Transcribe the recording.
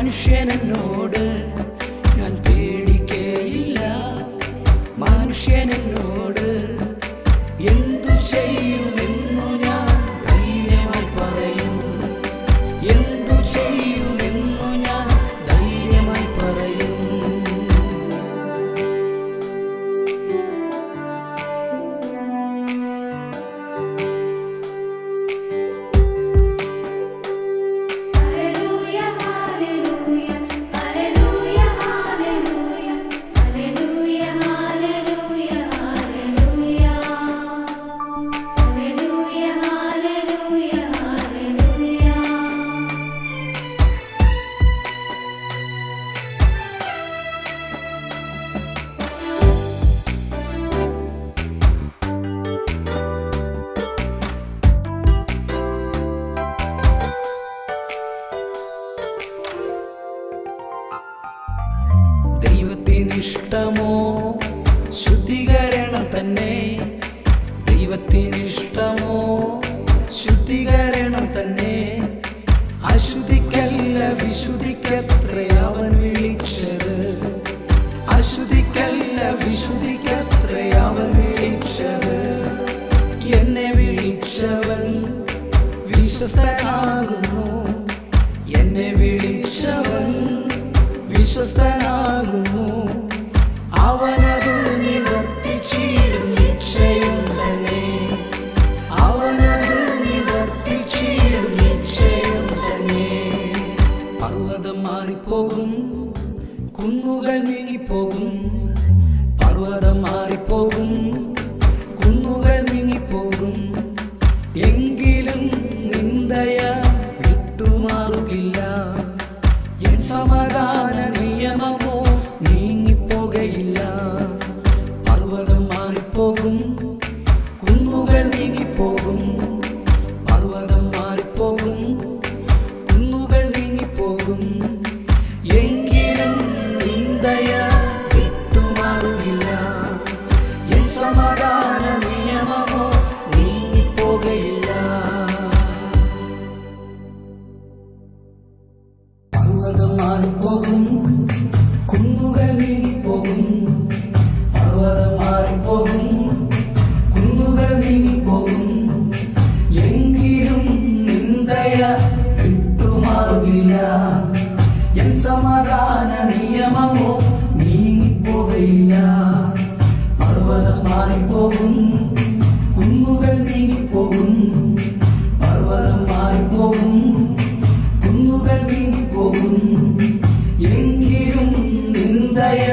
മനുഷ്യനെന്നോട് ഞാൻ പേടിക്കേയില്ല. മനുഷ്യനെന്നോട് എന്തു ചെയ്യുമെന്നു ഞാൻ ധൈര്യമായി പറയും. എന്തു ചെയ്യുമെന്നു ഞാൻ ധൈര്യമായി പറയും. ദൈവത്തിനിഷ്ടമോ ശുദ്ധീകരണം തന്നെ. ദൈവത്തിനിഷ്ടമോ ശുദ്ധീകരണം തന്നെ. അശുദ്ധിക്കല്ല വിശുദ്ധിക്കത്രേ അവൻ വിളിച്ചത്. അശുദ്ധിക്കല്ല വിശുദ്ധിക്കത്രേ അവൻ വിളിച്ചത്. എന്നെ വിളിച്ചവൻ വിശ്വസ്തനാകുന്നു. എന്നെ വിളിച്ചവൻ വിശ്വസ്തനാകുന്നു. അവനത് നിവർത്തിച്ചിടും നിശ്ചയം തന്നെ. അവനത് നിവർത്തിച്ചിടും നിശ്ചയം തന്നെ. പർവ്വതം മാറിപ്പോകും, കുന്നുകൾ നീങ്ങിപ്പോകും. പർവ്വതം മാറിപ്പോകും, കുന്നുകൾ നീങ്ങിപ്പോകും. എങ്കിലും നിന്ദയ വിട്ടുമാറുകില്ല. എൻ സമാധാന നിയമമോ നീങ്ങിപ്പോകയില്ല. പർവ്വതം മാറിപ്പോകും, കുന്നുകൾ നീങ്ങിപ്പോകും. പർവ്വതം മാറിപ്പോകും, കുന്നുകൾ നീങ്ങിപ്പോകും. എങ്കിലും നിന്ദയ വിട്ടുമാറുകില്ല. എൻ സമാധാന നിയമമോ നീങ്ങിപ്പോകയില്ല. പർവ്വതം മാറിപ്പോകും, കുന്നുകൾ നീങ്ങിപ്പോകും. പർവ്വതം മാറിപ്പോകും, കുന്നുകൾ നീങ്ങിപ്പോകും. എങ്കിലും നിന്ദയ വിട്ടുമാറുകില്ല. എൻ സമാധാന നിയമമോ നീങ്ങിപ്പോകയില്ല. പർവ്വതം മാറിപ്പോകും, കുന്നുകൾ നീങ്ങിപ്പോകും. പർവ്വതം മാറിപ്പോകും, കുന്നുകൾ നീങ്ങിപ്പോകും. എങ്കിലും നിന്ദയ